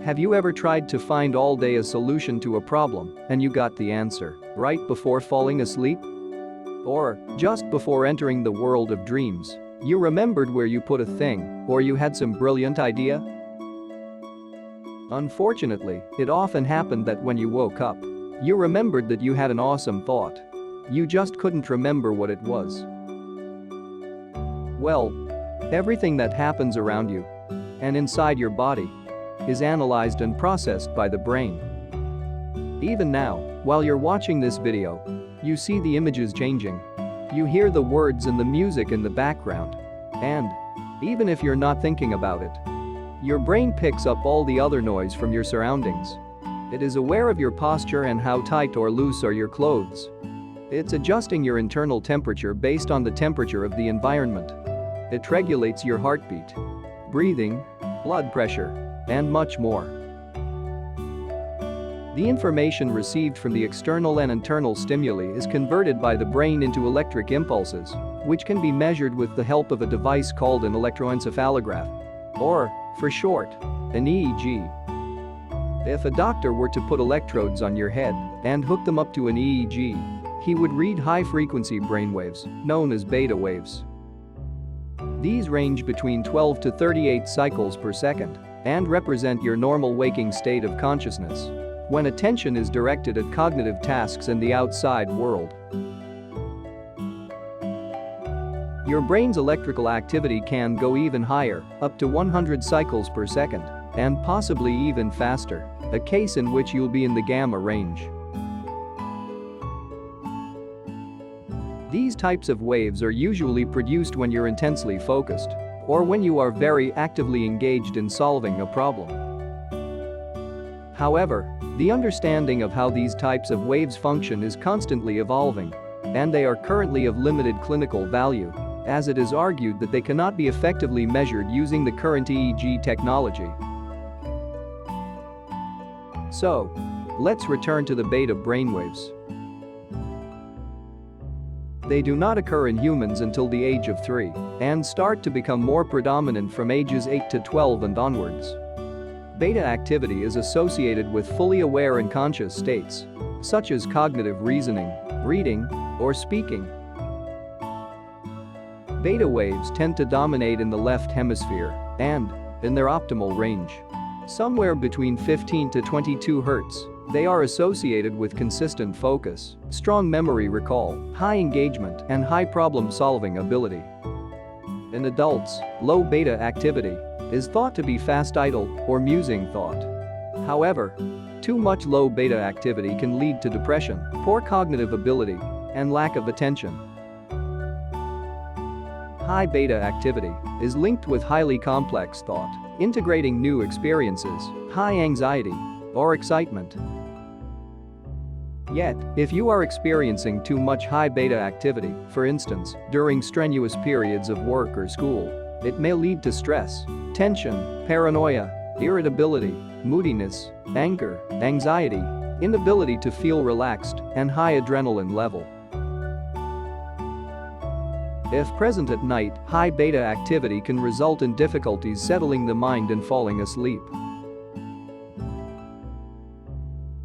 Have you ever tried to find all day a solution to a problem and you got the answer right before falling asleep? Or, just before entering the world of dreams, you remembered where you put a thing, or you had some brilliant idea? Unfortunately, it often happened that when you woke up, you remembered that you had an awesome thought. You just couldn't remember what it was. Well, everything that happens around you and inside your body is analyzed and processed by the brain. Even now, while you're watching this video, you see the images changing. You hear the words and the music in the background. And even if you're not thinking about it, your brain picks up all the other noise from your surroundings. It is aware of your posture and how tight or loose are your clothes. It's adjusting your internal temperature based on the temperature of the environment. It regulates your heartbeat, breathing, blood pressure, and much more. The information received from the external and internal stimuli is converted by the brain into electric impulses, which can be measured with the help of a device called an electroencephalograph, or, for short, an EEG. If a doctor were to put electrodes on your head and hook them up to an EEG, he would read high-frequency brainwaves, known as beta waves. These range between 12 to 38 cycles per second and represent your normal waking state of consciousness when attention is directed at cognitive tasks in the outside world. Your brain's electrical activity can go even higher, up to 100 cycles per second, and possibly even faster, a case in which you'll be in the gamma range. These types of waves are usually produced when you're intensely focused or when you are very actively engaged in solving a problem. However, the understanding of how these types of waves function is constantly evolving, and they are currently of limited clinical value, as it is argued that they cannot be effectively measured using the current EEG technology. So, let's return to the beta brainwaves. They do not occur in humans until the age of 3 and start to become more predominant from ages 8 to 12 and onwards. Beta activity is associated with fully aware and conscious states, such as cognitive reasoning, reading, or speaking. Beta waves tend to dominate in the left hemisphere and, in their optimal range, somewhere between 15 to 22 Hz. They are associated with consistent focus, strong memory recall, high engagement, and high problem-solving ability. In adults, low beta activity is thought to be fast idle or musing thought. However, too much low beta activity can lead to depression, poor cognitive ability, and lack of attention. High beta activity is linked with highly complex thought, integrating new experiences, high anxiety, or excitement. Yet, if you are experiencing too much high beta activity, for instance, during strenuous periods of work or school, it may lead to stress, tension, paranoia, irritability, moodiness, anger, anxiety, inability to feel relaxed, and high adrenaline level. If present at night, high beta activity can result in difficulties settling the mind and falling asleep.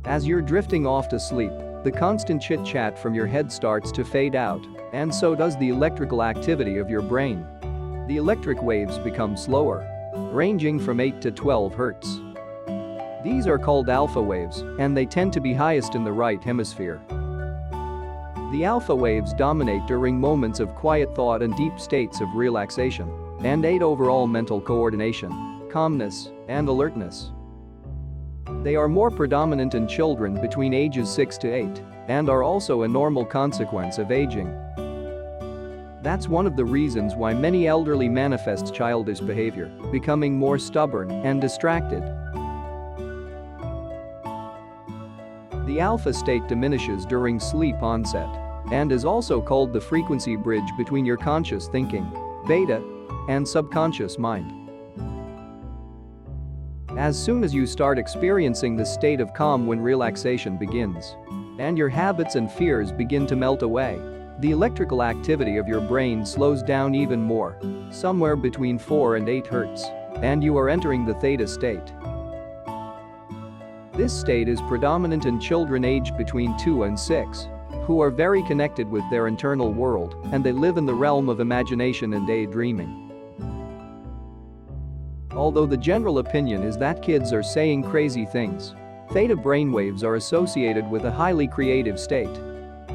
As you're drifting off to sleep, the constant chit-chat from your head starts to fade out, and so does the electrical activity of your brain. The electric waves become slower, ranging from 8 to 12 Hz. These are called alpha waves, and they tend to be highest in the right hemisphere. The alpha waves dominate during moments of quiet thought and deep states of relaxation, and aid overall mental coordination, calmness, and alertness. They are more predominant in children between ages 6 to 8 and are also a normal consequence of aging. That's one of the reasons why many elderly manifest childish behavior, becoming more stubborn and distracted. The alpha state diminishes during sleep onset and is also called the frequency bridge between your conscious thinking, beta, and subconscious mind. As soon as you start experiencing the state of calm when relaxation begins, and your habits and fears begin to melt away, the electrical activity of your brain slows down even more, somewhere between 4 and 8 Hz, and you are entering the theta state. This state is predominant in children aged between 2 and 6, who are very connected with their internal world, and they live in the realm of imagination and daydreaming. Although the general opinion is that kids are saying crazy things, theta brainwaves are associated with a highly creative state.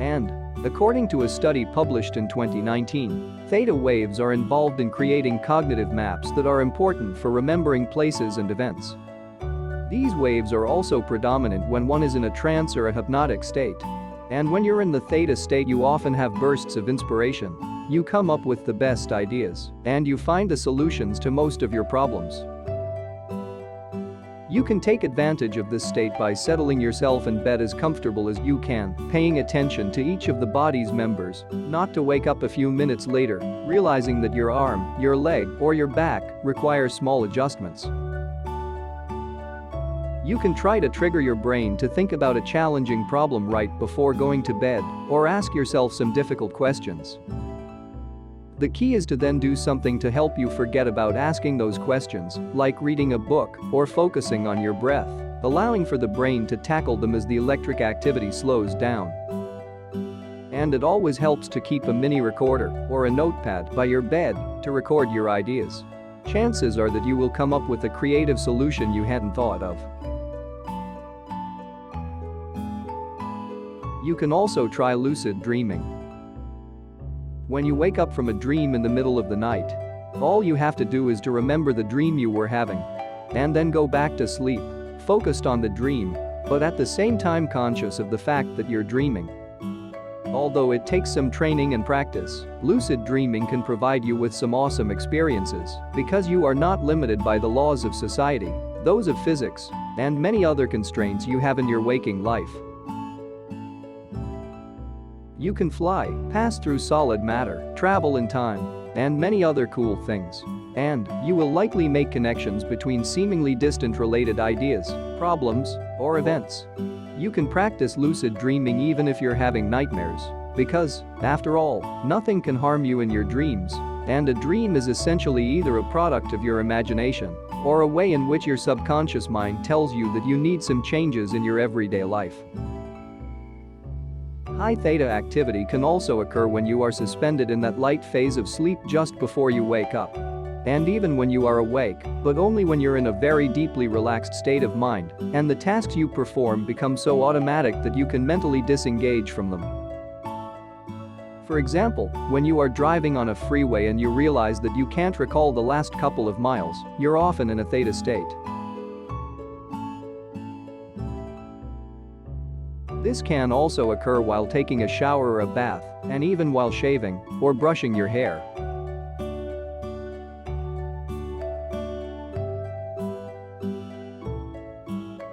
And, according to a study published in 2019, theta waves are involved in creating cognitive maps that are important for remembering places and events. These waves are also predominant when one is in a trance or a hypnotic state. And when you're in the theta state, you often have bursts of inspiration. You come up with the best ideas, and you find the solutions to most of your problems. You can take advantage of this state by settling yourself in bed as comfortable as you can, paying attention to each of the body's members, not to wake up a few minutes later, realizing that your arm, your leg, or your back require small adjustments. You can try to trigger your brain to think about a challenging problem right before going to bed, or ask yourself some difficult questions. The key is to then do something to help you forget about asking those questions, like reading a book or focusing on your breath, allowing for the brain to tackle them as the electric activity slows down. And it always helps to keep a mini recorder or a notepad by your bed to record your ideas. Chances are that you will come up with a creative solution you hadn't thought of. You can also try lucid dreaming. When you wake up from a dream in the middle of the night, all you have to do is to remember the dream you were having. And then go back to sleep, focused on the dream, but at the same time conscious of the fact that you're dreaming. Although it takes some training and practice, lucid dreaming can provide you with some awesome experiences because you are not limited by the laws of society, those of physics, and many other constraints you have in your waking life. You can fly, pass through solid matter, travel in time, and many other cool things. And you will likely make connections between seemingly distant related ideas, problems, or events. You can practice lucid dreaming even if you're having nightmares, because, after all, nothing can harm you in your dreams, and a dream is essentially either a product of your imagination or a way in which your subconscious mind tells you that you need some changes in your everyday life. High theta activity can also occur when you are suspended in that light phase of sleep just before you wake up. And even when you are awake, but only when you're in a very deeply relaxed state of mind, and the tasks you perform become so automatic that you can mentally disengage from them. For example, when you are driving on a freeway and you realize that you can't recall the last couple of miles, you're often in a theta state. This can also occur while taking a shower or a bath, and even while shaving or brushing your hair.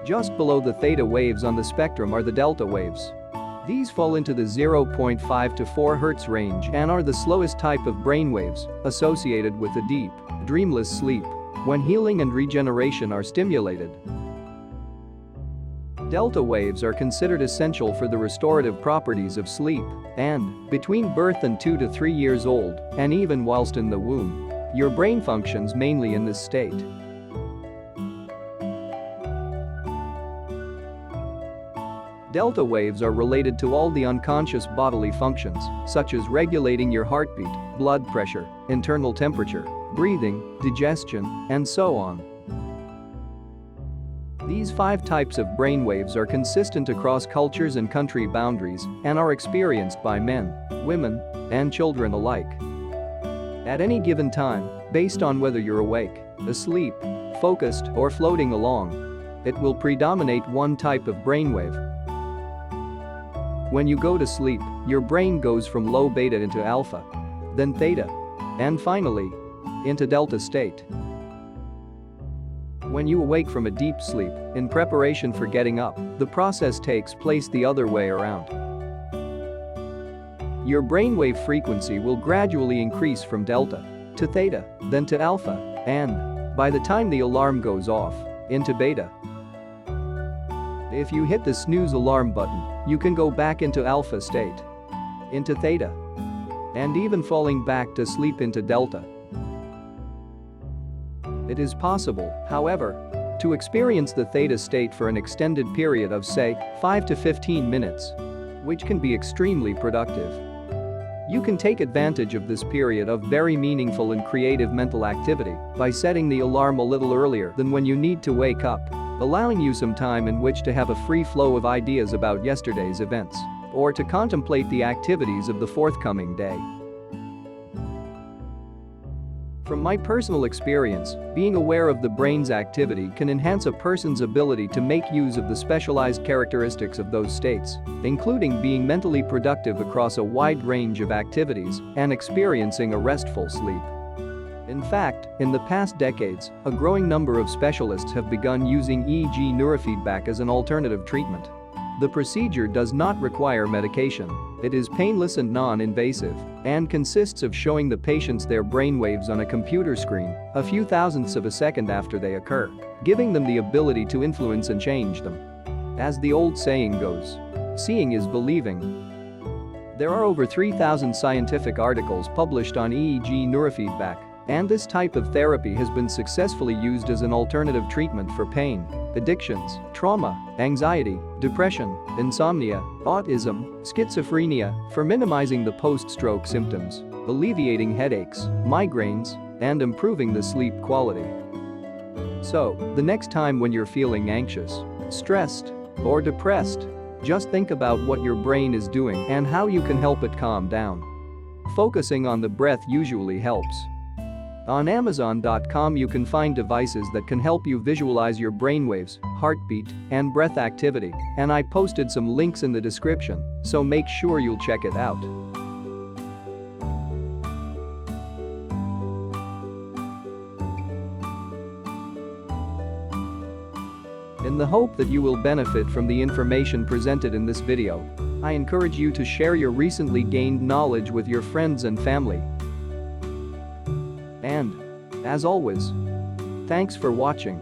Just below the theta waves on the spectrum are the delta waves. These fall into the 0.5 to 4 Hz range and are the slowest type of brainwaves associated with a deep, dreamless sleep, when healing and regeneration are stimulated. Delta waves are considered essential for the restorative properties of sleep, and, between birth and 2 to 3 years old, and even whilst in the womb, your brain functions mainly in this state. Delta waves are related to all the unconscious bodily functions, such as regulating your heartbeat, blood pressure, internal temperature, breathing, digestion, and so on. These 5 types of brainwaves are consistent across cultures and country boundaries and are experienced by men, women, and children alike. At any given time, based on whether you're awake, asleep, focused, or floating along, it will predominate one type of brainwave. When you go to sleep, your brain goes from low beta into alpha, then theta, and finally, into delta state. When you awake from a deep sleep, in preparation for getting up, the process takes place the other way around. Your brainwave frequency will gradually increase from delta to theta, then to alpha, and, by the time the alarm goes off, into beta. If you hit the snooze alarm button, you can go back into alpha state, into theta, and even falling back to sleep into delta. It is possible, however, to experience the theta state for an extended period of, say, 5 to 15 minutes, which can be extremely productive. You can take advantage of this period of very meaningful and creative mental activity by setting the alarm a little earlier than when you need to wake up, allowing you some time in which to have a free flow of ideas about yesterday's events or to contemplate the activities of the forthcoming day. From my personal experience, being aware of the brain's activity can enhance a person's ability to make use of the specialized characteristics of those states, including being mentally productive across a wide range of activities and experiencing a restful sleep. In fact, in the past decades, a growing number of specialists have begun using EEG neurofeedback as an alternative treatment. The procedure does not require medication. It is painless and non-invasive and consists of showing the patients their brainwaves on a computer screen a few thousandths of a second after they occur, giving them the ability to influence and change them. As the old saying goes, seeing is believing. There are over 3,000 scientific articles published on EEG neurofeedback, and this type of therapy has been successfully used as an alternative treatment for pain, addictions, trauma, anxiety, depression, insomnia, autism, schizophrenia, for minimizing the post-stroke symptoms, alleviating headaches, migraines, and improving the sleep quality. So, the next time when you're feeling anxious, stressed, or depressed, just think about what your brain is doing and how you can help it calm down. Focusing on the breath usually helps. On Amazon.com you can find devices that can help you visualize your brainwaves, heartbeat, and breath activity, and I posted some links in the description, so make sure you'll check it out. In the hope that you will benefit from the information presented in this video, I encourage you to share your recently gained knowledge with your friends and family. And, as always, thanks for watching.